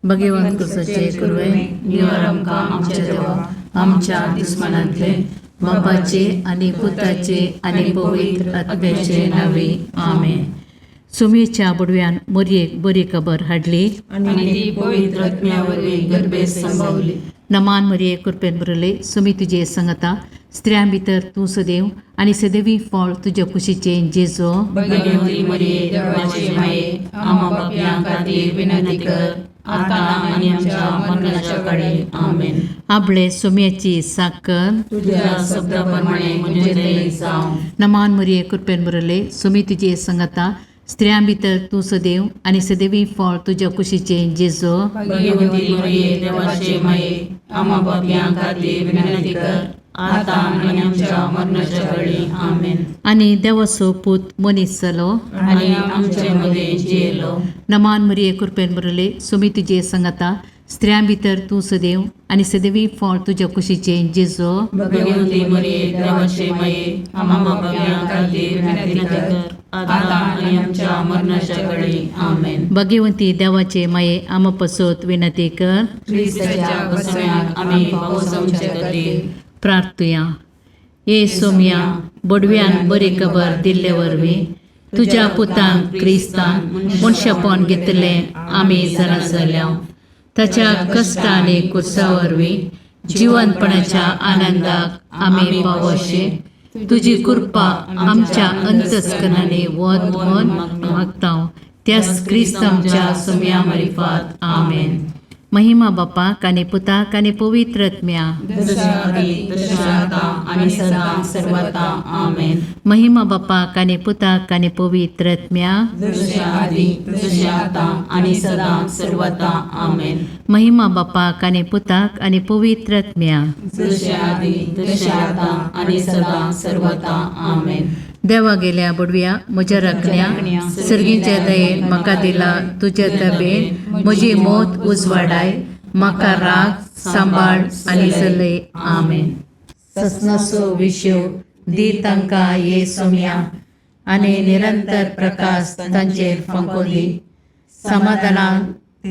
भगवंत सचे कुर्वे निवर आमकां आमच्या देवा आमच्या दुस्मनांतले बापाचे आनी पुताचे आनी पवित्र आत्म्याचे नावे आमेन. सुमेच्या बुडव्यान मोरयेक बरी खबर हाडली आनी ती पवित्र आत्म्यावरवीं गर्भेत संभवली. नमान मरिये कृपेन बरले सुमी तुजे संगता स्त्रियां भितर तूं सदैव आनी सदैवी फळ तुज्या कुशीचे जेजो. भगवंती मरिये देवाचे माये आम्हा पापयां खातीर विनंती कर आता आनी आमच्या मरणाच्या काळी आमेन. आपले सुम्याची साकर तुझ्या शब्दाप्रमाणे म्हणजे दये जावं. नमान मरिये कृपेन बरले सुमी तुजे संगता स्त्रियां भितर तूं सदैव आनी सदैवी फळ तुज्या कुशीचे जेजो. भगवंती मरिये देवाचे माये आम्हा पापयां खातीर विनंती कर आता आनी आमच्या मरणाच्या काळी आमेन. आनी देवाचो पूत मनीस जालो आनी आमचे मदें जियेलो. नमान मरिये कृपेन बरले सुमी तुजे संगता स्त्रियां भितर तूं सदैव आनी सदैवी फळ तुज्या कुशीचे जेजो. भगवंती मरिये देवाचे माये आम्हा पापयां खातीर विनंती कर आता आनी आमच्या मरणाच्या काळी आमेन. भगवंती देवाचे माये आम पसोत विनंती कर. ख्रिस्ताच्या बसण्याक आमी पावस आमचे खातीर प्रार्थुया. ये सोम्या बडव्यान बरी खबर दिल्ले वरवीं तुज्या पुतान क्रिस्तान मनशापण घेतलें आमी जाणा जाल्या. ताच्या कश्ट आनी कुर्सा वरवीं जिवंतपणाच्या आनंदाक आमी पावशे तुजी कृपा आमच्या अंतस्करणाने वत म्हूण मागता. त्याच क्रिस्त आमच्या सोम्या मार्फत आमेन. महिमा बापाक आनी पुताक आनी पवित्र आत्म्या जशा आदी तशा आता आनी सदां सर्वदा आमेन. महिमा बापाक आनी पुताक आनी पवित्र आत्म्या जशा आदी तशा आता आनी सदां सर्वदा आमेन. महिमा बापाक आनी पुताक आनी पवित्र आत्म्या जशा आदी तशा आता आनी सदां सर्वदा आमेन. देवा गेल्या बुडव्या म्हज्या राखण्या सर्गीच्या दयेन म्हाका दिला तुज्या तबेन म्हजी मोत उजवाडाय म्हाका राख सांबाळ आनी चलय आमेन. ससनाचो विशो दी तांकां ये सोम्या आनी निरंतर प्रकाश तांचेर फंकोन दी. समाधानान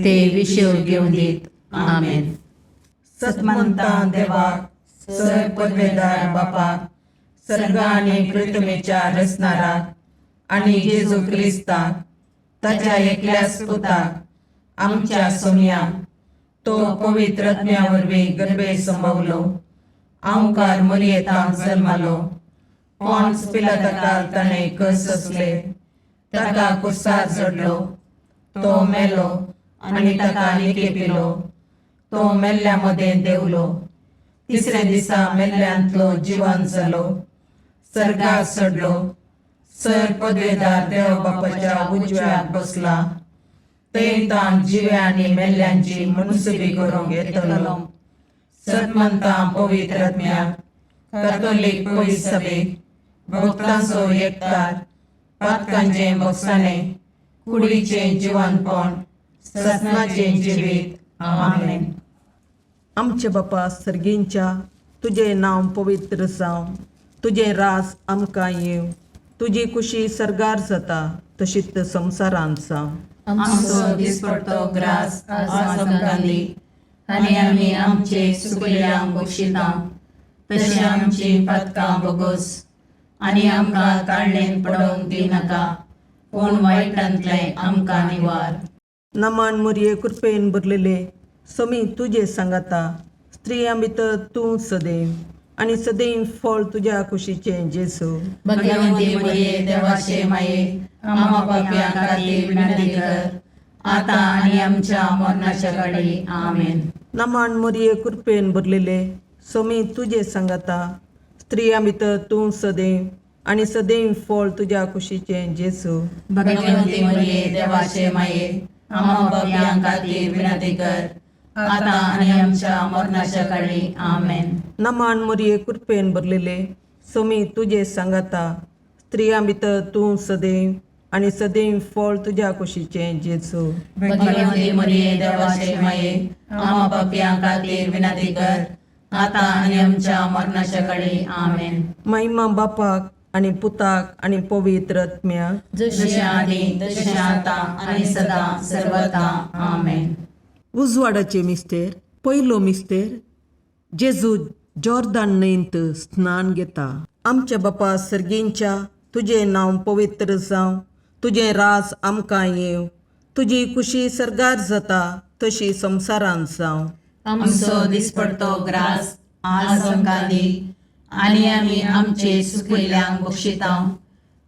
ते विशो घेवन दीत आमेन. सतमंता देवाक सर पदवेदार बापाक सर्ग आनी पृथ्वीच्या रचणाराक आनी जेजू क्रिस्ताक ताच्या एकल्याच पुताक आमच्या सोम्याक तो पवित्र आत्म्या वरवीं गर्भेत संभवलो. आमकां मरियेंत जल्मालो. पोंच पिलाताकाल ताणें कस सोंसले. ताका कुर्सार चडलो. तो मेलो आनी ताका निकेपिलो. तो मेल्ल्या मदें देवलो. तिसरे दिसा मेल्ल्यांतलो जिवंत जालो. सर्गाक चडलो. सर पदवेदार देव बापाच्या उजव्याक बसला. थंय ताण जिव्या आनी मेल्ल्यांची मनसुबी करूंक येतलो. सतमंतां पवित्र आत्म्याक कातोलीक पयस सभेक भक्तांचो एकठार पातकांचें बगसाणें कुडीचें जिवंतपण सतनाचें जिवीत आमेन. आमचे बापा सर्गींच्या तुझे नांव पवित्र जावं. तुझे रास आमकां येव. तुजी कुशी सर्गार जाता तशीच संवसारांत जावं. आमचो दिसपडटो ग्रास आज आमकां दी आनी आमी आमचे सुकल्यांक बक्षिता तशें आमची पातकां बोगोस आनी आमकां काळणेन पडोवंक दिनाका पूण वायटांतलें आमकां निवार. नमान मरिये कृपेन भरलेले समी तुजे सांगाता स्त्रियां भितर तूं सदैव आनी सदैव फळ तुज्या कुशीचें जेजू. भगवंती मरिये देवाचे माये आम्हा पापयां खातीर विनंती कर आता आनी आमच्या मरणाच्या काळी आमेन. नमान मरिये कृपेन भरलेले समी तुजे सांगाता स्त्रियां भितर तूं सदैव आनी सदैव फळ तुज्या कुशीचें जेजू. भगवंती मरिये देवाचे माये आम्हा पापयां खातीर विनंती कर आता आनी आमच्या मरणाच्या काळी आमेन. नमान मरिये कृपेन भरलेले समी तुजे सांगाता स्त्रियां भितर तूं सदैव आनी सदैव फळ तुज्या कुशीचें जेजू. भगवंती मरिये देवाचे माये आम्हा पापयां खातीर विनंती कर आता आनी आमच्या मरणाच्या काळी आमेन. महिमा बापाक आनी पुताक आनी पवित्र आत्म्याक जशें आदी तशें आता आनी सदां सर्वदा आमेन. उजवाडाचे मिस्तेर पयलो मिस्तेर जेजू जॉर्दान न्हंयेंत स्नान घेता. आमच्या बापा सर्गेंच्या तुजें नांव पवित्र जावं, तुजें राज आमकां येवं, तुजी कुशी सरगार जाता तशी संवसारांत जावं. आमचो दिसपडतो ग्रास आज आमकां दी, आनी आमी आमचे सुकिल्ल्यांक बक्षितांव,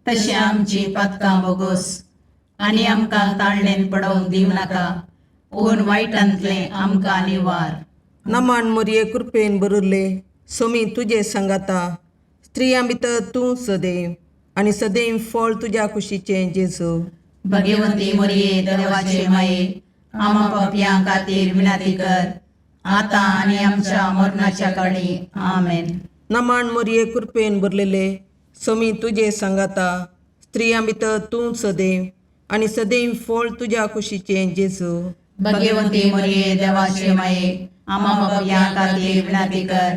तशें आमची पातकां बोगोस, आनी आमकां ताळणेन पडोवंक दिवं नाका, पूण वायटांतलें आमकां निवार. नमान मोरये कृपेन बरुल्ले सोमी तुजे सांगाता, स्त्रियां भितर तूं सदैव, आनी सदैव फळ तुज्या कुशीचें जेजू. भगवंती मोरये देवाचे माये, आमा पापयां खातीर विनाती कर, आतां आनी आमच्या मरणाच्या काळी. आमेन. नमान मोरये कृपेन भरलेले सोमी तुजे सांगाता, स्त्रियां भितर तूं सदैव, आनी सदैव फळ तुज्या कुशीचें जेजू. भगवंती मोरये देवाचे माये, आमा पापयां खातीर विनाती कर,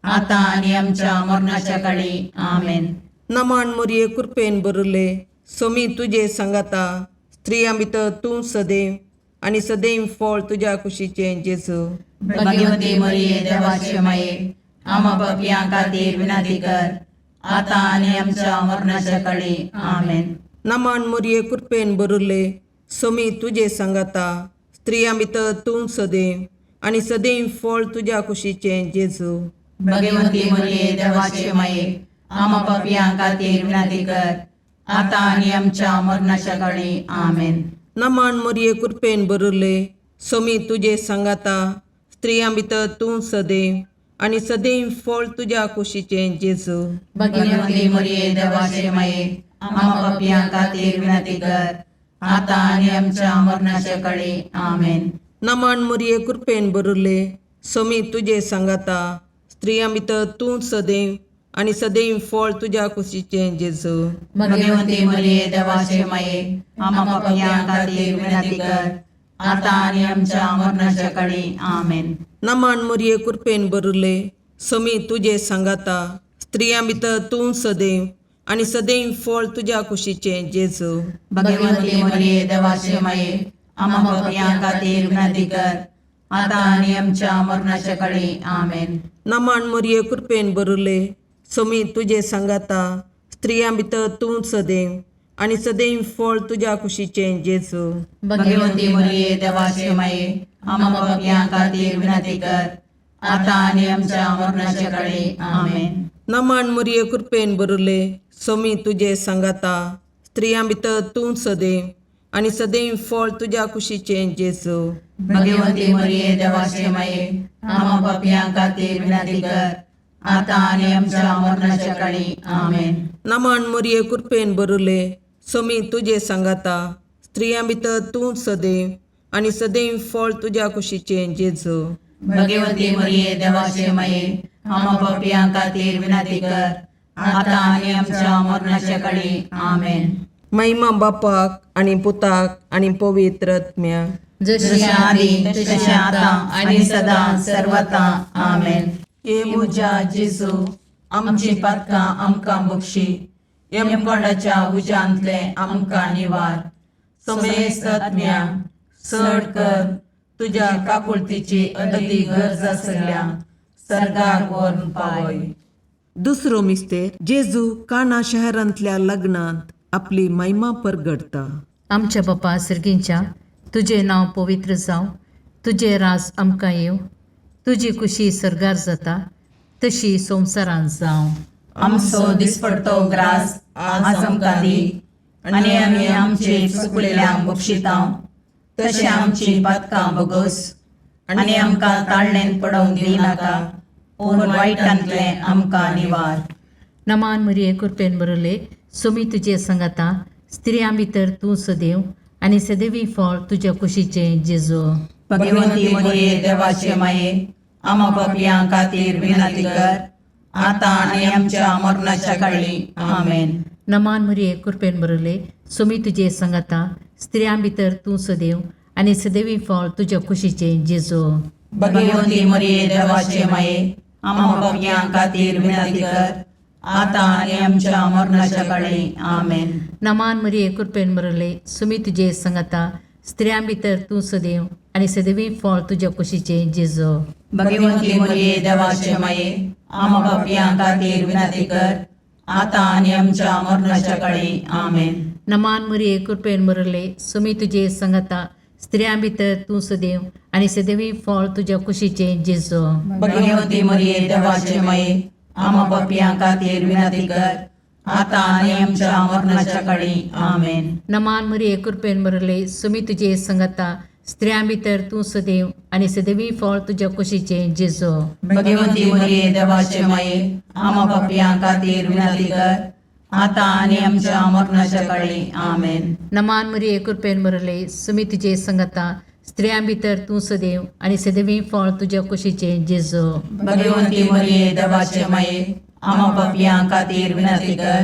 आतां आनी आमच्या मरणाच्या काळी. आमेन. नमान मोरये कृपेन भरले सोमी तुजे सांगाता, स्त्रियां भितर तूं सदैव, आनी सदैव फळ तुज्या कुशीचें जेजू. भगवंती मोरये देवाचे माये, आमा पापयां खातीर विनाती कर, आतां आनी आमच्या मरणाच्या काळी. आमेन. नमान मोरये कृपेन भरले सोमी तुजे सांगाता, स्त्रियां भितर तूं सदैव, आनी सदैव फळ तुज्या कुशीचें जेजू. भगवंती मोरये देवाचे माये, आमा पापयां खातीर विनाती कर, आतां आनी आमच्या मरणाच्या काळी. आमेन. नमान मोरये कृपेन भरले सोमी तुजे सांगाता, स्त्रियां भितर तूं सदैव, आनी सदैव फळ तुज्या कुशीचें जेजू. भगवंती मोरये देवाचे माये, आमा पापयां खातीर विनाती कर, आतां आनी आमच्या मरणाच्या काळी. आमेन. नमान मोरये कृपेन भरले सोमी तुजे सांगाता, स्त्रियां भितर तूं सदैव, आनी सदैव फळ तुज्या कुशीचें जेजू. भगवंती मोरये देवाचे माये, आमा पापयां खातीर विनाती कर, आतां आनी आमच्या मरणाच्या काळी. आमेन. नमान मोरये कृपेन भरले सोमी तुजे सांगाता, स्त्रियां भितर तूं सदैव, आनी सदैव फळ तुज्या कुशीचें जेजू. भगवंती मोरये देवाचे माये, आमा पापयां खातीर विनाती कर, आतां आनी आमच्या मरणाच्या काळी. आमेन. नमान मोरये कृपेन भरले सोमी तुजे सांगाता, स्त्रियां भितर तूं सदैव, आनी सदैव फळ तुज्या कुशीचें जेजू. भगवंती मोरये देवाचे माये, आमा पापयां खातीर विनाती कर, आतां आनी आमच्या मरणाच्या काळी. आमेन. नमान मोरये कृपेन भरले सोमी तुजे सांगाता, स्त्रियां भितर तूं सदैव, आनी सदैव फळ तुज्या कुशीचें जेजू. भगवंती मोरये देवाचे माये, आमा पापयां खातीर विनाती कर, आतां आनी आमच्या मरणाच्या काळी. आमेन. नमान मोरये कृपेन भरले सोमी तुजे सांगाता, स्त्रियां भितर तूं सदैव, आनी सदैव फळ तुज्या कुशीचें जेजू. भगवंती मोरये देवाचे माये, आमा पापयां खातीर विनाती कर, आतां आनी आमच्या मरणाच्या काळी. आमेन. महिमा बापाक आनी पुताक आनी पवित्र आत्म्याक, जशी आदी तशी आतां आनी सदां सर्वता. आमेन. हे म्हज्या जेजू, आमची पातकां आमकां बक्षी, यमकोंडाच्या उज्यांतले आमकां निवार. समेस्त आत्म्याक चड कर, तुज्या काकुळतीची अदी गरज आसल्यां सर्गाक व्हरून पावय. दुसरो मिस्तेर जेजू काना शहरांतल्या लग्नांत आपली महिमा परगडता. आमच्या बापा सर्गींच्या तुजें नांव पवित्र जावं, तुजें राज आमकां येवं, तुजी कुशी सरगार जाता तशी संवसारांत जावं. आमचो दिसपडतो ग्रास आज आमकां दी, आनी आमी आमचे चुकलेल्यांक बक्षितांव, तशें आमची पातकां बोगोस, आनी आमकां ताळणेन पडोवंक दिवं नाका, पूण वायटांतलें आमकां निवार. नमान मोरये कृपेन भरले सोमी तुजे सांगाता, स्त्रियां भितर तूं सदैव, आनी सदैवी फळ तुज्या कुशीचें जेजू. भगवंती मोरये देवाचे माये, आमा पापयां खातीर विनाती कर, आतां आनी आमच्या मरणाच्या काळी. आमेन. नमान मोरये कृपेन भरले सोमी तुजे सांगाता, स्त्रियां भितर तूं सदैव, आनी सदैवी फळ तुज्या कुशीचें जेजू. भगवंती मोरये देवाचे माये, आमा पापयां खातीर विनाती कर, आतां आनी आमच्या मरणाच्या काळी. आमेन. नमान मोरये कृपेन भरले सोमी तुजे सांगाता, स्त्रियां भितर तूं सदैव, आणि सदैवी फळ तुझ्या कुशीचे जेजू. भगवंती मरिये देवाचे माये आम्हा पापियां खातीर विनंती कर आता आणि आमच्या मरणाच्या काळी आमेन. नमान मरिये कृपेन बरले सुमी तुझे संगता स्त्रियां भितर तू सदैव आणि सदैवी फळ तुझ्या कुशीचे जेजू. भगवंती मरिये देवाचे माये आम्हा पापियां खातीर विनंती कर आता आणि आमच्या मरणाच्या काळी आमेन. नमान मरिये कृपेन बरले सुमी तुझे संगता स्त्रियां भितर तू सदैव आणि सदैवी फळ तुझ्या कुशीचे जेजू. भगवंती मरिये देवाचे माये आम्हा पापियां खातीर विनंती कर आता आणि आमच्या मरणाच्या काळी आमेन. नमान मरिये कृपेन बरले सुमी तुझे संगता स्त्रियां भितर तू सदैव आणि सदैवी फळ तुझ्या कुशीचे जेजू. भगवंती मरिये देवाचे माये आम्हा पापियां खातीर विनंती कर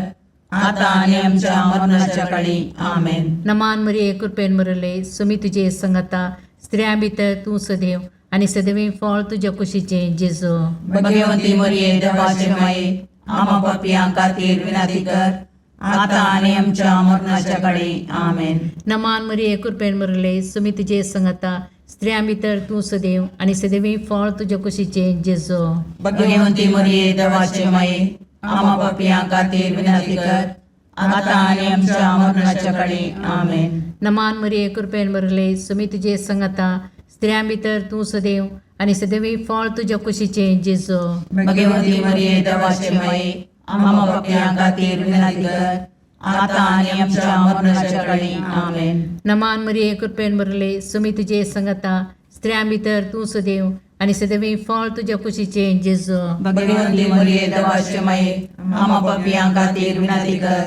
आता आणि आमच्या मरणाच्या काळी आमेन. नमान मरिये कृपेन बरले सुमी तुझे संगता स्त्रियां भितर तू सदैव आणि सदैवी फळ तुझ्या कुशीचे जेजू. भगवंती मरिये देवाचे माये आम्हा पापियां खातीर विनंती कर आता आणि आमच्या मरणाच्या काळी आमेन. नमान मरिये कृपेन बरले सुमी तुझे संगता स्त्रियां भितर तू सदैव आणि सदैवी फळ तुझ्या कुशीचे जेजू. भगवंती मरिये देवाचे माये आम्हा पापियां खातीर विनंती कर आता आणि आमच्या मरणाच्या काळी आमेन. नमान मरिये कृपेन बरले सुमी तुझे संगता स्त्रियां भितर तू सदैव आणि सदैवी फळ तुझ्या कुशीचे जेजू. भगवंती मरिये देवाचे माये आम्हा पापियां खातीर विनंती कर आता आणि आमच्या मरणाच्या काळी आमेन. नमान मरिये कृपेन बरले सुमी तुझे संगता स्त्रियां भितर तू सदैव आणि सदैवी फळ तुझ्या कुशीचे जेजू. भगवंती मरिये देवाचे माये आम्हा पापियां खातीर विनंती कर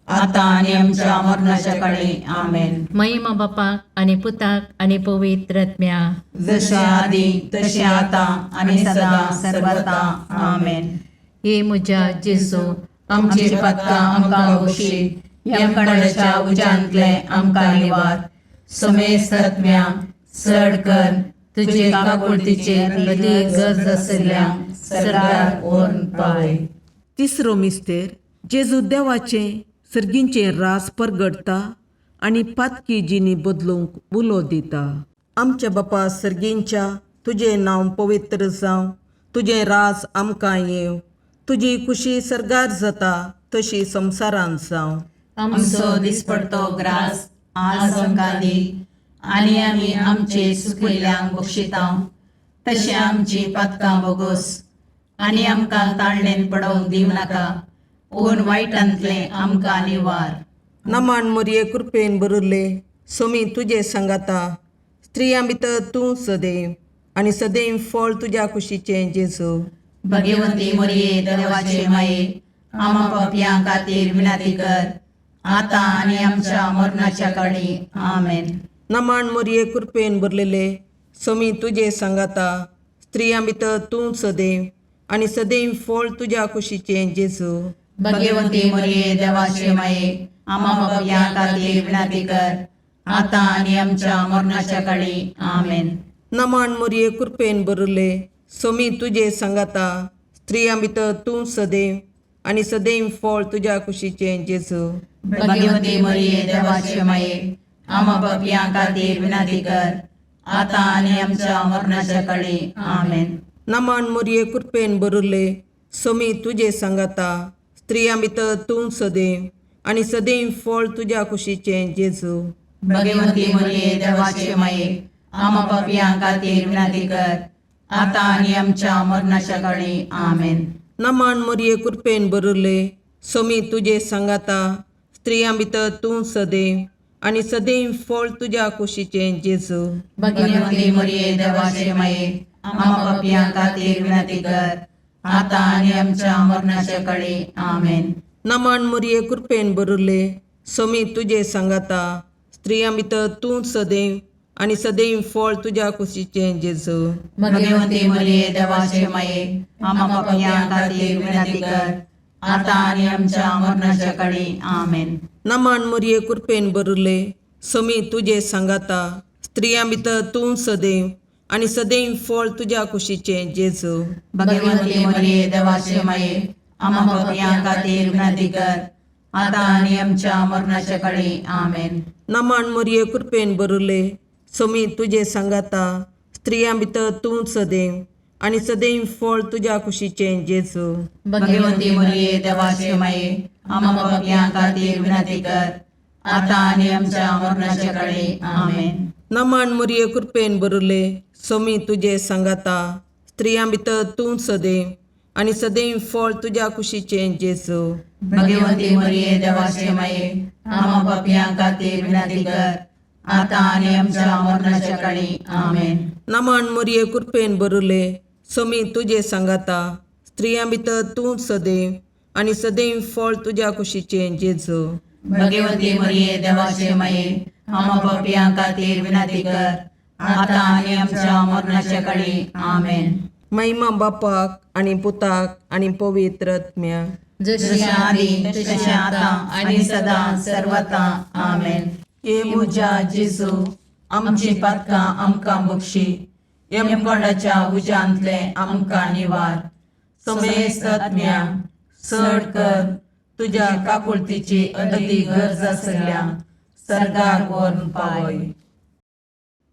आता आणि आमच्या मरणाच्या काळी आमेन. महिमा बापाक आणि पुताक आणि पवित्र आत्म्या जसे आधी तसे आता आणि सदा सर्वदा आमेन. हे म्हज्या जेजू आमची पत्कां आमकां बक्षी यमकणाच्या उजांतले आमकां निवार. समेस्त आत्म्या चड कर तुजे काकुळतीचेर कधी गरज आसल्यांक सरकार ओन पाय. तिसरो मिस्तेर जेजू देवाचे सर्गींचे रास परगडता आणि पातकी जिनी बदलूंक उलो दिता. आमच्या बापा सर्गींच्या तुझे नांव पवित्र जावं, तुझे रास आमकां येव, तुजी खुशी सरगार जाता तशी संवसारांत जावं. आमचो दिसपडतो ग्रास आज आमकां दी आनी आमी आमचे सुकयल्यांक बक्षितांव. तशें आमची पातकां बोगोस आनी आमकां ताळणेन पडोवंक दिवं नाका पूण वायटांतले आमकां निवार. नमान मरिये कृपेन बरले सोमी तुझे सांगाता स्त्रियां भितर तूं सदैव आणि सदैव फळ तुझ्या कुशीचे जेजू. भगवंती मरिये देवाचे माये आम्हा पापियां खातीर विनंती कर आता आनी आमच्या मरणाच्या काळी आमेन. नमान मरिये कृपेन बरलेले सोमी तुझे सांगाता स्त्रियां भितर तूं सदैव आणि सदैव फळ तुझ्या कुशीचे जेजू. भगवंती मरिये देवाचे माये आम्हा पापियां खातीर विनंती कर आता आनी आमच्या मरणाच्या काळी आमेन. नमान मरिये कृपेन बरले सोमी तुझे सांगाता स्त्रियां भितर तूं सदैव आणि सदैव फळ तुझ्या कुशीचे जेजू. भगवंती मरिये देवाचे माये आम्हा पापियां खातीर विनंती कर आता आनी आमच्या मरणाच्या काळी आमेन. नमान मरिये कृपेन बरले सोमी तुझे सांगाता स्त्रियां भितर तूं सदैव आणि सदैव फळ तुझ्या कुशीचे जेजू. भगवंती मरिये देवाचे माये आम्हा पापियां खातीर विनंती कर आता आनी आमच्या मरणाच्या काळी आमेन. नमान मरिये कृपेन बरले सोमी तुझे सांगाता स्त्रियां भितर तूं सदैव आणि सदैव फळ तुझ्या कुशीचे जेजू. भगवंती मरिये देवाचे माये आम्हा पापियां खातीर विनंती कर आता आनी आमच्या मरणाच्या काळी आमेन. नमान मरिये कृपेन बरले सोमी तुझे सांगाता स्त्रियां भितर तूं सदैव आणि सदैव फळ तुझ्या कुशीचे जेजू. भगवंती मरिये देवाचे माये आम्हा पापियां खातीर विनंती कर आता आनी आमच्या मरणाच्या काळी आमेन. नमान मरिये कृपेन बरले सोमी तुझे सांगाता स्त्रियां भितर तूं सदैव आणि सदैव फळ तुझ्या कुशीचे जेजू. भगवंती मरिये देवाचे माये आम्हा पापियां खातीर विनंती कर आता आनी आमच्या मरणाच्या काळी आमेन. नमान मरिये कृपेन बरले सोमी तुझे सांगाता स्त्रियां भितर तूं सदैव आनी सदैव फळ तुज्या कुशीचे जेजू. भगवंती मरिये देवाचे माये आम्हा पापियां खातीर विनंती कर आता आणि आमच्या मरणाच्या काळी आमेन. नमन मुरये कृपेन बरले सोमी तुझे सांगाता स्त्रियां भितर तूं सदैव आनी सदैव फळ तुज्या कुशीचे जेजू. भगवंती मरिये देवाचे माये आम्हा पापियां खातीर विनंती कर आता आणि आमच्या मरणाच्या काळी आमेन. नमन मुरये कृपेन बरले सोमी तुझे सांगाता स्त्रियां भितर तूं सदैव आनी सदैव फळ तुज्या कुशीचे जेजू. भगवंती मरिये देवाचे माये आम्हा पापियां खातीर विनंती कर आता आणि आमच्या मरणाच्या काळी आमेन. महिमा बापाक आनी पुताक आनी पवित्र आत्म्याक. जशी आदी तशी आता आणि सदा सर्वता आमेन. ये मुजा जेजू आमची पातकां आमकां बक्षी. यमकोंडाच्या उज्यांतले आमकां निवार. समेस्त आत्म्या चड कर तुज्या काकुळतीची अदी गरज आसल्या सर्गाक व्हरून पावय.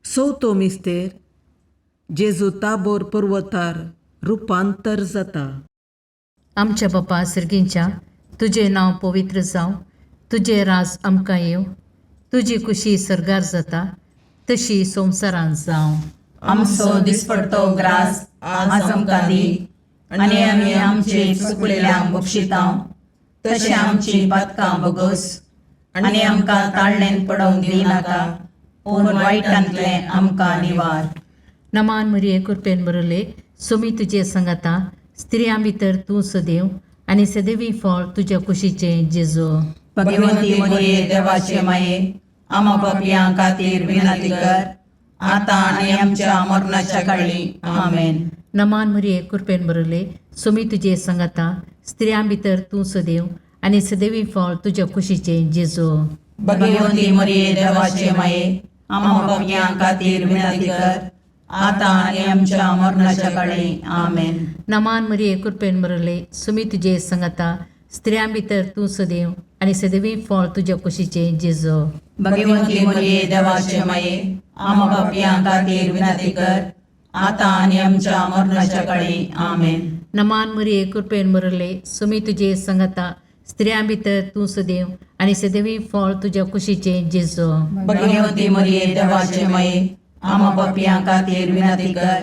चवथो मिस्तेर जेजू ताबोर पर्वतार रुपांतर जाता. आमच्या बापा सर्गींच्या तुझे नांव पवित्र जावं, तुझे राज आमकां येव, तुजी कुशी सर्गार जाता तशी संवसारांत जावं. आमचो दिसपडतो ग्रास आज आमकां दी आनी आमी आमचे चुकलेल्यांक बक्षितांव तशें आमची पातकां बोगोस आनी आमकां ताळणेन पडोवंक दिनाका पूण वायटांतले आमकां निवार. नमान मरिये कृपेन बरले सोमी तुजे सांगाता स्त्रियां भितर तूं सदैव आनी सदैवी फळ तुज्या कुशीचे जेजू. भगवंती मरिये देवाचे माये आम्हा पापियां खातीर विनंती कर आता आणि आमच्या मरणाच्या काळी आमेन. नमान मरिये कृपेन बरले सोमी तुजे सांगाता स्त्रियां भितर तूं सदैव आनी सदैवी फळ तुज्या कुशीचे जेजू. भगवंती मरिये देवाचे माये आम्हा पापियां खातीर विनंती कर आता आणि आमच्या मरणाच्या काळी आमेन. नमान मरिये कृपेन बरले सोमी तुजे सांगाता स्त्रियां भितर तूं सदैव आनी सदैवी फळ तुज्या कुशीचे जेजू. भगवंती मरिये देवाचे माये आम्हा पापियां खातीर विनंती कर आता आणि आमच्या मरणाच्या काळी आमेन. नमान मरिये कृपेन बरले सोमी तुजे सांगाता स्त्रियां भितर तूं सदैव आनी सदैवी फळ तुज्या कुशीचे जेजू. भगवंती मरिये देवाचे माये आम्हा पापियां खातीर विनंती कर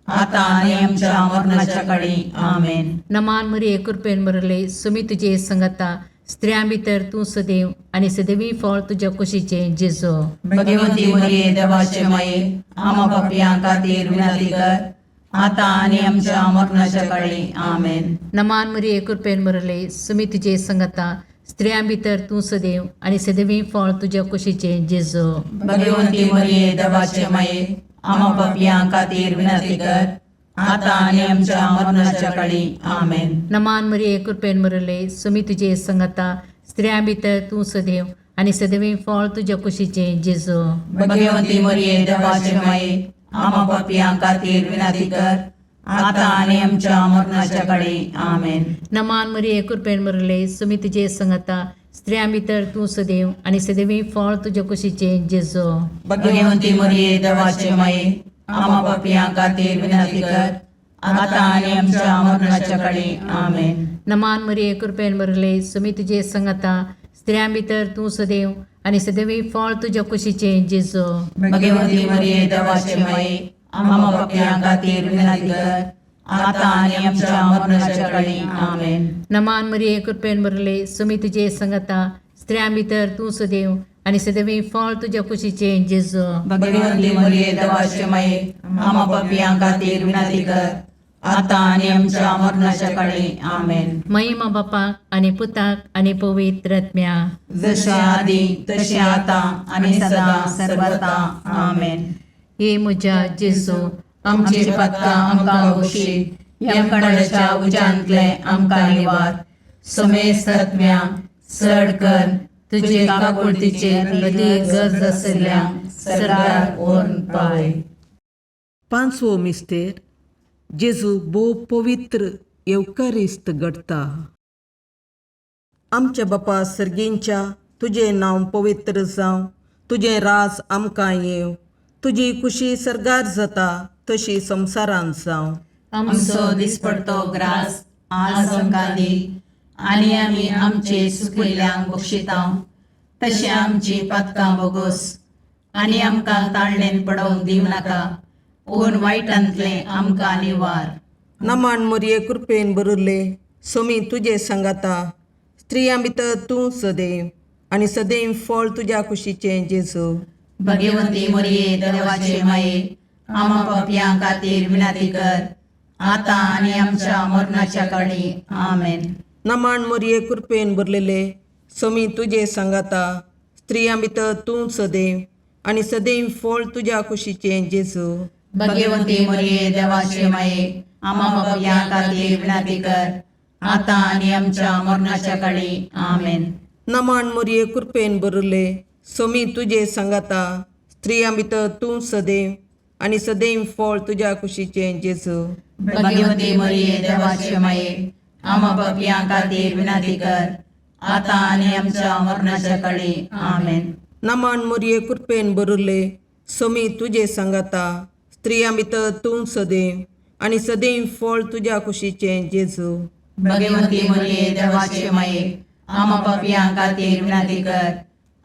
आता आणि आमच्या मरणाच्या काळी आमेन. नमान मरिये कृपेन बरले सोमी तुजे सांगाता स्त्रियां भितर तूं सदैव आनी सदैवी फळ तुज्या कुशीचे जेजू. भगवंती मरिये देवाचे माये आम्हा पापियां खातीर विनंती कर आता आणि आमच्या मरणाच्या काळी आमेन. नमान मरिये कृपेन बरले सोमी तुजे सांगाता स्त्रियां भितर तूं सदैव आनी सदैवी फळ तुज्या कुशीचे जेजू. भगवंती मरिये देवाचे माये आम्हा पापियां खातीर विनंती कर आता आणि आमच्या मरणाच्या काळी आमेन. नमान मरिये कृपेन बरले सोमी तुजे सांगाता स्त्रियां भितर तूं सदैव आनी सदैवी फळ तुज्या कुशीचे जेजू. भगवंती मरिये देवाचे माये आम्हा पापियां खातीर विनंती कर आता आणि आमच्या मरणाच्या काळी आमेन. नमान मरिये कृपेन बरले सोमी तुजे सांगाता स्त्रियां भितर तूं सदैव आनी सदैवी फळ तुज्या कुशीचे जेजू. भगवंती मरिये देवाचे माये आम्हा पापियां खातीर विनंती कर आता आणि आमच्या मरणाच्या काळी आमेन. नमान मरिये कृपेन बरले सोमी तुजे सांगाता स्त्रियां भितर तूं सदैव आनी सदैवी फळ तुज्या कुशीचे जेजू. भगवंती मरिये देवाचे माये आम्हा पापियां खातीर विनंती कर आता आणि आमच्या मरणाच्या काळी आमेन. नमान मरिये कृपेन बरले सोमी तुजे सांगाता स्त्रियां भितर तूं सदैव आनी सदैवी फळ तुज्या कुशीचे जेजू. भगवंती मरिये देवाचे माये आम्हा पापियां खातीर विनंती कर आता आणि आमच्या मरणाच्या काळी आमेन. महिमा बापाक आनी पुताक आनी पवित्र आत्म्याक. जशे आदी तशे आता आणि सदा सर्वता आमेन. हे म्हज्या जेजू आमची पातकां आमकां बक्षी. यमकणाच्या उज्यांतले आमकां निवार. समेस्त आत्म्या चड कर तुजे काकुळतीचे अदीक गरज आसल्यांक सर्गार व्हरून पावय. पांचवो मिस्तेर जेजू भोव पवित्र येवकारिस्त घडता. आमच्या बापा सर्गींच्या तुजें नांव पवित्र जावं, तुजें राज आमकां येव, तुजी कुशी सरगार जाता तशी संवसारांत जावं. आमचो दिसपडतो ग्रास आज आमकां दी, आनी आमी आमचे सुकिल्ल्यांक बक्षितांव. तशें आमची पातकां बोगोस, आनी आमकां ताळणेन पडोवंक दिवं नाका, पूण वायटांतलें आमकां निवार. नमान मोरये कृपेन बरिल्ले, सोमी तुजे सांगाता, स्त्रियां भितर तूं सदैव, आनी सदैव फळ तुज्या कुशीचें जेजू. भगवंती मोरये देवाचे माये, आमा पापयां खातीर विनाती कर, आतां आनी आमच्या मरणाच्या काळी. आमेन. नमान मोरये कृपेन बरलेले, सोमी तुजे सांगाता, स्त्रियां भितर तूं सदैव, आनी सदैव फळ तुज्या कुशीचें जेजू. भगवंती मोरये देवाचे माये, आमा पापयां खातीर विनाती कर, आतां आनी आमच्या मरणाच्या काळी. आमेन. नमान मोरये कृपेन बरले, सोमी तुजे सांगाता, स्त्रियां भितर तूं सदैव, आनी सदैव फळ तुज्या कुशीचें जेजू. भगवंती मोरये देवाचे माये, आमा पापयां खातीर विनाती कर, आतां आनी आमच्या मरणाच्या काळी. आमेन. नमान मोरये कृपेन बरले, सोमी तुजे सांगाता, स्त्रियां भितर तूं सदैव, आनी सदैव फळ तुज्या कुशीचें जेजू. भगवंती मोरये देवाचे माये, आमा पापयां खातीर विनाती कर,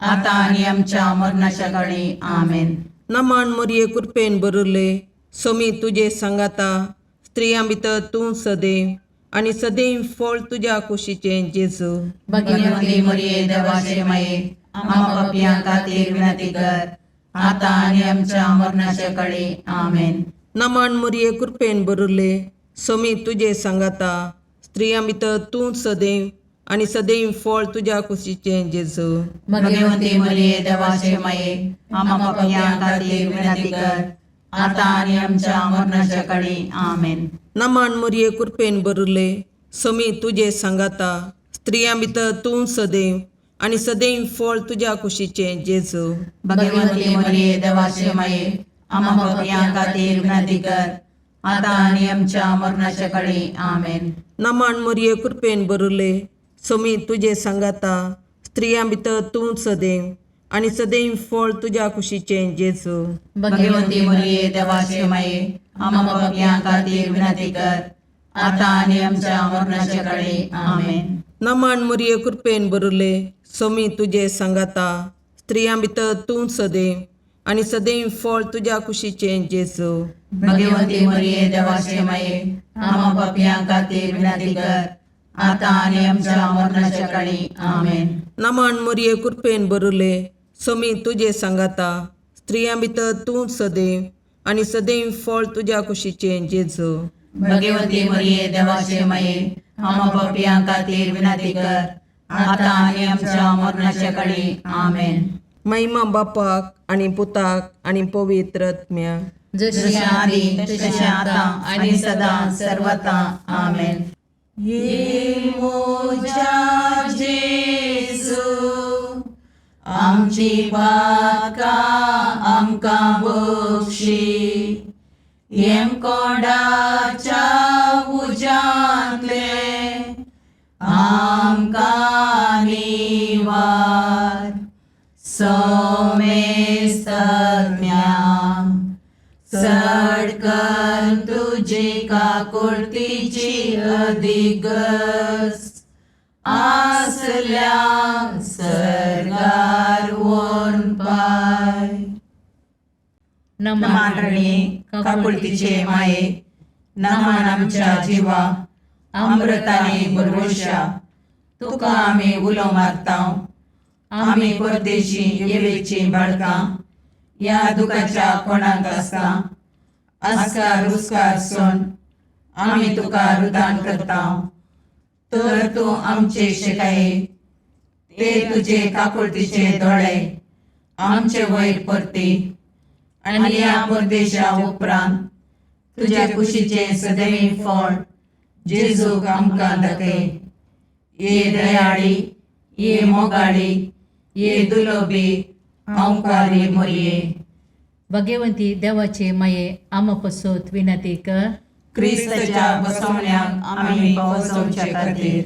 आतां आनी आमच्या मरणाच्या काळी. आमेन. नमान मोरये कृपेन बरले, सोमी तुजे सांगाता, स्त्रियां भितर तूं सदैव, आनी सदैव फळ तुज्या कुशीचें जेजू. भगवंती मोरये देवाचे माये, आमा पापयां खातीर विनाती कर, आतां आनी आमच्या मरणाच्या काळी. आमेन. नमान मोरये कृपेन बरले, सोमी तुजे सांगाता, स्त्रियां भितर तूं सदैव, आनी सदैव फळ तुज्या कुशीचें जेजू. भगवंती मोरये देवाचे माये, आमा पापयां खातीर विनाती कर, आतां आनी आमच्या मरणाच्या काळी. आमेन. नमान मोरये कृपेन बरले, सोमी तुजे सांगाता, स्त्रियां भितर तूं सदैव, आनी सदैव फळ तुज्या कुशीचें जेजू. भगवंती मोरये देवाचे माये, आमा पापयां खातीर विनाती कर, आतां आनी आमच्या मरणाच्या काळी. आमेन. नमान मोरये कृपेन बरले, सोमी तुजे सांगाता, स्त्रियां भितर तूं सदैव, आनी सदैव फळ तुज्या कुशीचें जेजू. भगवंती मोरये देवाचे माये, आमा पापयां खातीर विनाती कर, आतां आनी आमच्या मरणाच्या काळी. आमेन. नमान मोरये कृपेन बरले, सोमी तुजे सांगाता, स्त्रियां भितर तूं सदैव, आनी सदैव फळ तुज्या कुशीचें जेजू. भगवंती मोरये देवाचे माये, आमा पापयां खातीर विनाती कर, आतां आनी आमच्या मरणाच्या काळी. आमेन. नमान मोरये कृपेन बरले, सोमी तुजे सांगाता, स्त्रियां भितर तूं सदैव, आनी सदैव फळ तुज्या कुशीचें जेजू. भगवंती मोरये देवाचे माये, आमा पापयां खातीर विनाती कर, आतां आनी आमच्या मरणाच्या काळी. आमेन. महिमा बापाक आनी पुताक आनी पवित्र आत्म्याक, जशें आदी तशें आतां आनी सदां सर्वता. आमेन. ये मोजा जेजू, आमची पातकां आमकां बक्षी, येम कोणाच्या उजांतले आमकां निवार. सोमेस्त सडकन तुजी काकुळतीची अधिगस, आसल्या सरगार वोन पाय. नमान रणे काकुळतीचे माये, नमान आमच्या जिवा, अमृताने भरवशा, तुका आमी उलो मारतांव. आमी परदेशी येवेची बाळकां, या दुखाच्या कोणाक आसता, आस्कार उस्कार सोन आमी तुका रुदान करतांव. तर तूं आमचे शिकाये, ते तुजे काकुळतीचे दोळे आमचे वयर परती, आनी या परदेशा उपरांत तुज्या कुशीचे सदैव फळ जेजूक आमकां दाखय. ये दयाळी, ये मोगाळी, ये दुलोबी, अवकारी मोरये. भगवंती देवाचे माये, आमा पसोत विनंती कर. क्रिस्ताच्या बसवण्याक आमी पावसोवचे खातीर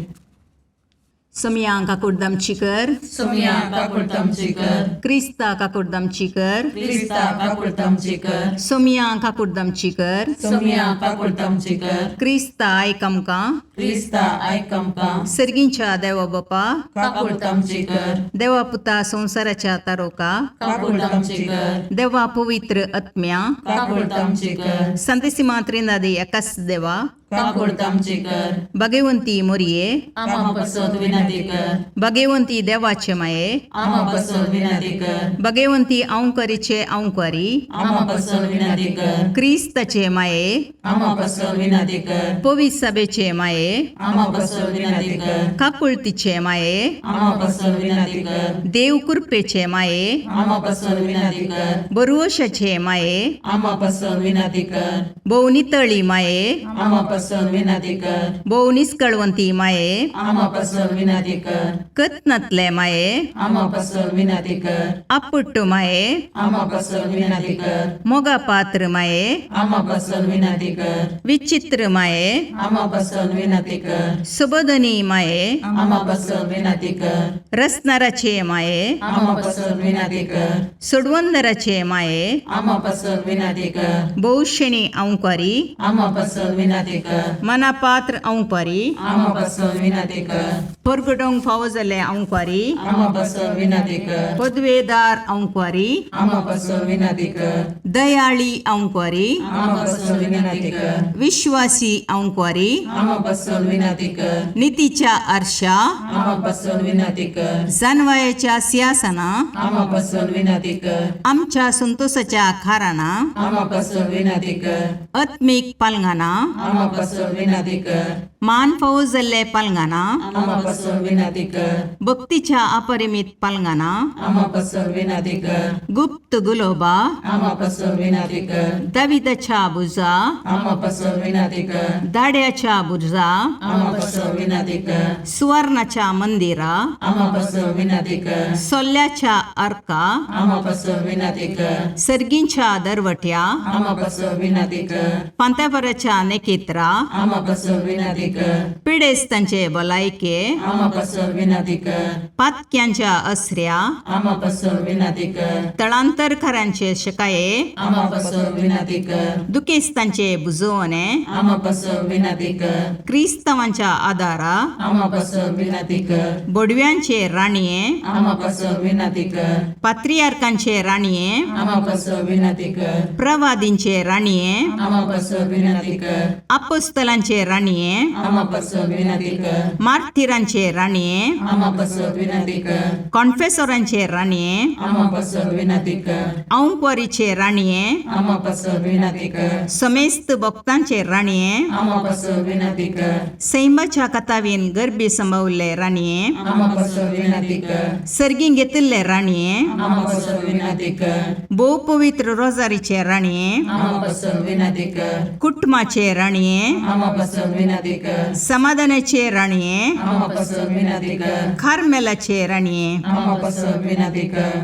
सोमया काकुर्दमचीकर, सोमया काकुर्दमचीकर, क्रिस्ता काकुर्दमचीकर, क्रिस्ता काकुर्दमचीकर, सोमया काकुर्दमचीकर, सोमया काकुर्दमचीकर, क्रिस्ता आयकमका, क्रिस्ता आयकमका, सर्गींच्या देवा बापा, काकुर्दमचीकर, देवा पुता संसाराच्या तारोका, काकुर्दमचीकर, देवा पवित्र आत्म्या, काकुर्दमचीकर, संतसिमा त्रिनादी एकाच देवा, काकुर्दमचीकर, भगवंती मोरये, आमा पसोद विनंती कर, भगवंती देवाचे माये, आमा पसोद विनंती कर, भगवंती औंकरीचे औंकारी, आमा पसोद विनंती कर, क्रिस्ताचे माये, आमा पसोद विनंती कर, पवित्र सभेचे माये, आमा पसोद विनंती कर, काकुळतीचे माये, आमा पसोद विनंती कर, देव कृपेचे माये, आमा पसोद विनंती कर, बरुवशाचे माये, आमा पसोद विनंती कर, भोवनितळी माये, आमा पसोद विनंती कर, भोवनिस्कळवंती माये, आमा पसोद विनंती कर, कतनातले माये, आमा पसोद विनंती कर, अपुट्टू माये, आमा पसोद विनंती कर, मोगा पात्र माये, आमा पसोद विनंती कर, विचित्र माये, आमा पसोद विनंती कर, सुबोधनी माये, आमा पसोद विनंती कर, रसनाराचे माये, आमा पसोद विनंती कर, सुडवंदराचे माये, आमा पसोद विनंती कर, बहुशणी औंकारी, आमा पसोद विनंती कर, मनापात्र औंकारी, आमा पसोद विनंती कर, परगडोंग फावो जाल्ले औंकारी, आमा पसोद विनंती कर, पदवेदार औंकारी, आमा पसोद विनंती कर, दयाळी औंकारी, आमा पसोद विनंती कर, विश्वासी औंकारी, आमा पसोद विनंती कर, नीतीच्या आरशा, आमा पसोद विनंती कर, जानवायाच्या सिंहासना, आमा पसोद विनंती कर, आमच्या संतोषाच्या खाराना, आमा पसोद विनंती कर, आत्मिक पालंगाना, आमा पसोद विनंती कर, मान फावो जाल्ले पालंगाना, आमा पसोद विनंती कर, भक्तीच्या अपरिमित पालंगाना, आमा पसोद विनंती कर, गुप्त गुलोबा, आमा पसोद विनंती कर, दाविदाच्या बुजा, आमा पसोद विनंती कर, दाड्याच्या बुजा, आमा पसोद विनंती कर, सुवर्णाच्या मंदिरा, आमा पसोद विनंती कर, सोल्ल्याच्या अर्का, आमा पसोद विनंती कर, सर्गींच्या दरवट्या, आमा पसोद विनंती कर, पांत्यापराच्या नेकेत्रा, आमा पसोद विनंती कर, पिडेस्तांचे भलायके, आमा पसोद विनंती कर, पातक्यांच्या अस्र्या, आमा पसोद विनंती कर, तळांतरकारांचे शकाये, आमा पसोद विनंती कर, दुखेस्तांचे बुजवणे, आमा पसोद विनंती कर, क्रिस्तवांच्या आदारा, आमा पसोद विनंती कर, बोडव्यांचे राणीये, आमा पसोद विनंती कर, पात्रियार्कांचे राणीये, आमा पसोद विनंती कर, प्रवादींचे राणीये, आमा पसोद विनंती कर, अपोस्तलांचे राणीये, आमा पसोद विनंती कर, मार्थिरांचे राणीये, आमा पसोद विनंती कर, कॉन्फेसोरांचे राणीये, आमा पसोद विनंती कर, औंकवारीचे राणीये, आमा पसोद विनंती कर, समेस्त भक्तांचे राणीये, आमा पसोद विनंती कर, सैमाच्या कथावीन गर्भी संभवले राणीये, आमा पसोद विनंती कर, सर्गीं घेतिल्ले राणीये, आमा पसोद विनंती कर, भोव पवित्र रोजारीचे राणीये, आमा पसोद विनंती कर, कुटुंबाचे राणीये, आमा पसोद विनंती कर, समाधानाचे राणीये, आमा पसोद विनंती कर, खारमेलाचे राणीये, आमा पसोद विनंती कर,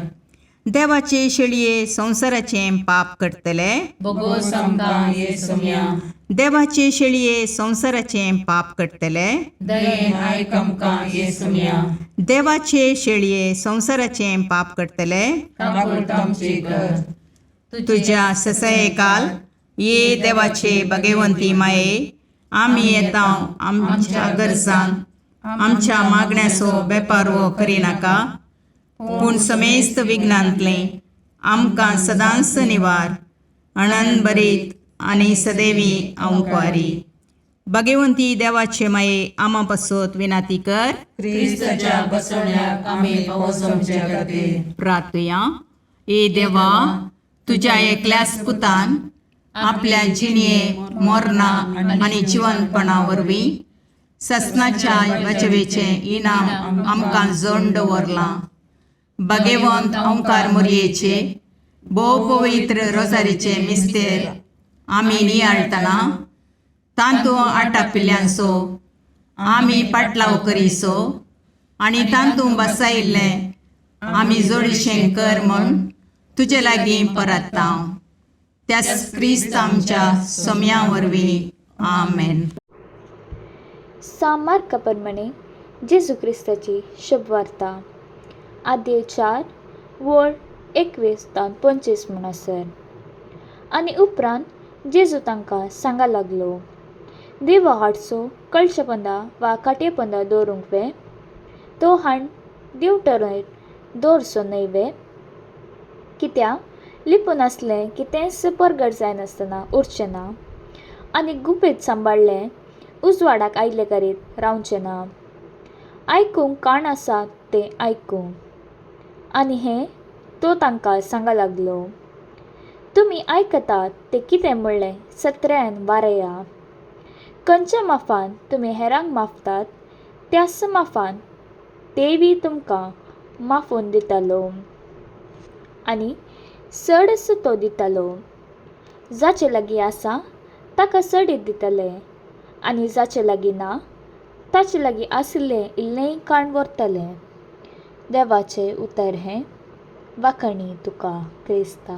देवाचे शेळये संसाराचे पाप करतले, बोगोस आमकां येसुम्या, देवाचे शेळये संसाराचे पाप करतले, दयेन आयक आमकां येसुम्या, देवाचे शेळये संसाराचे पाप करतले, काकुळतामची कर, तुझ्या ससये काल ये देवाचे भगवंती माये, आम्ही येता आमच्या गरजांक आमच्या मागण्याचो बेपारवो करिनाका, पूण समेस्त विघ्नांतले आमकां सदांच निवार, आनंद बरीत आनी सदैवी औंकवारी. भगवंती देवाचे माये आमा पासत विनाती कर. क्रिस्ताच्या बसवण्याक आमी पावसोमचे खातीर प्रार्थया. ए देवा, तुझ्या एकल्याच पुतान आपल्या जिणये मोरणा आनी जिवंतपणा वरवीं ससनाच्या वाचवेचे इनाम आमकां जोडून दवरलां. भगवंत ओंकार मोरयेचे भोव पवित्र रोजारीचे मिस्तेर आमी नियाळतना तांतूं आटापिल्ल्यांचो आमी पाटलाव करिसो आनी तांतूं बसायिल्लें आमी जोडीशें कर म्हूण तुजे लागीं परतता. त्याच क्रिस्त आमच्या सोम्या वरवीं. आमेन. सामार कपरमणे जेजू क्रिस्ताची शुभवार्ता आद्य 4 वळ 21-25 म्हणसर. आनी उपरांत जेजू तांकां सांगा लागलो, देवा हाडसो कळशेपंदा वा काटेपंदा दवरूंक वे, तो हाण दिवटरेर दवरचो न्हय वे. कित्याक लिपून आसलें की तेंच परगट जायनासतना उरचें ना, आनी गुपेत सांबाळलें उजवाडाक आयले करीत रावचें ना. आयकूंक कान आसा तें आयकूं. आनी हें तो तांकां सांगा लागलो, तुमी आयकतात तें कितें म्हणलें सत्र्यान वारया. खंयच्या माफान तुमी हेरांक माफतात त्याच माफान तेवूय तुमकां माफून दितलो, आनी चडसो तो दितलो. जाचे लागीं आसा ताका चडीत दितले, आनी जाचे लागीं ना ताचे लागीं आसलें इल्लेंय काण व्हरतले. देवाचें उतर हें. वाखणी तुका क्रिस्ता.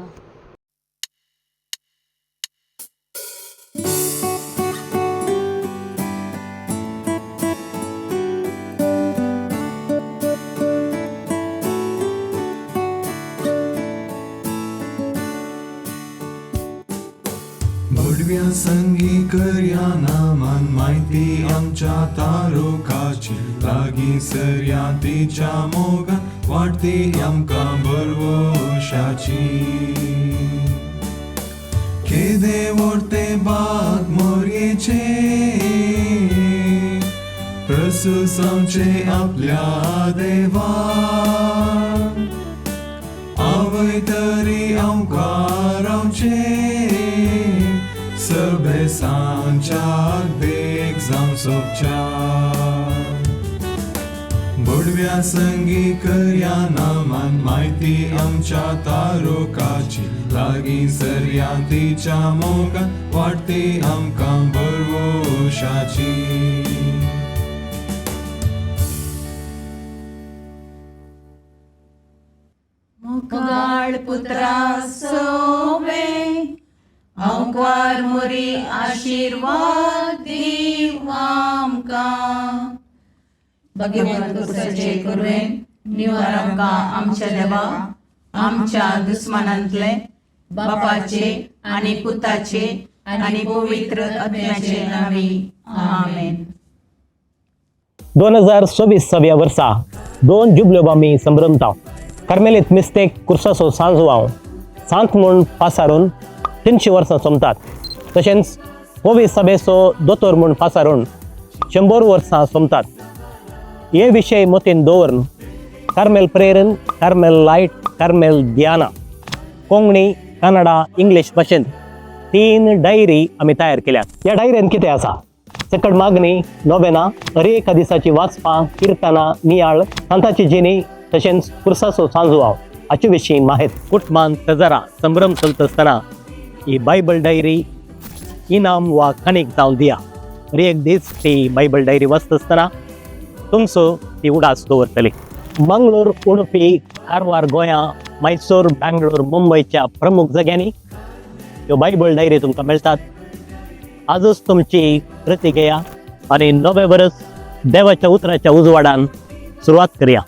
भडव्या संगी करया नामान माहिती आमच्या तारोकाची, लागीं सरया तिच्या मोगान वाटती आमकां बरवशाची. केदे व्हरते बाग मोरयेचे, प्रसूस आमचे आपल्या देवा. आवय तरी आमकां रावचे, सबे सांच्याक बेग जावं सोपच्या. भडव्या संगी करया नामान माहिती आमच्या तारोकाची, लागीं सरया तिच्या मोगान वाटती आमकां बरवशाची. मुगाळ पुत्रा सोवे आमकां मोरी आशीर्वाद दीव आमकां. भगवंत कुर्साचे कुरवेन निवार आमकां आमच्या देवा, आमच्या दुस्मनांतले बापाचे आनी पुताचे आनी पवित्र आत्म्याचे नावी. आमेन. 2026 वर्सा 2 जुबल्यो आमी संभ्रमता. कार्मेलीत मिस्तेक कुर्साचो सांजवाव सांत म्हूण पासारून 300 वर्सां सोंपतात. तशेंच पवित्र सभेचो दोतोर म्हूण पासारून 100 वर्सां सोंपतात. हे विशय मतीन दवरून कार्मेल प्रेरन, कार्मेल लायट, कार्मेल दियाना कोंकणी, कन्नडा, इंग्लीश भाशेंत 3 डायरी आमी तयार केल्यात. ह्या डायरेन कितें आसा? सकट मागणी, नोवेना, हर एका दिसाची वाचपां, किर्तनां, नियाळ, सांताची जिणी, तशेंच कुर्साचो सांजवाव हाचे विशीं माहिती. कुटमान तजारा संभ्रम चलता आसतना ही बायबल डायरी इनाम वा काणीक जावं दिया. हर एक दीस ती बायबल डायरी वाचता आसतना तुमचो ती उडास दवरतली. मंगळूर, उडपी, कारवार गोंयां, मैसूर, बँगलोर, मुंबयच्या प्रमुख जाग्यांनी ह्यो बायबल डायरी तुमकां मेळटात. आजूच तुमची प्रती घेया आनी नवें वर्स देवाच्या उतराच्या उजवाडान सुरवात करया.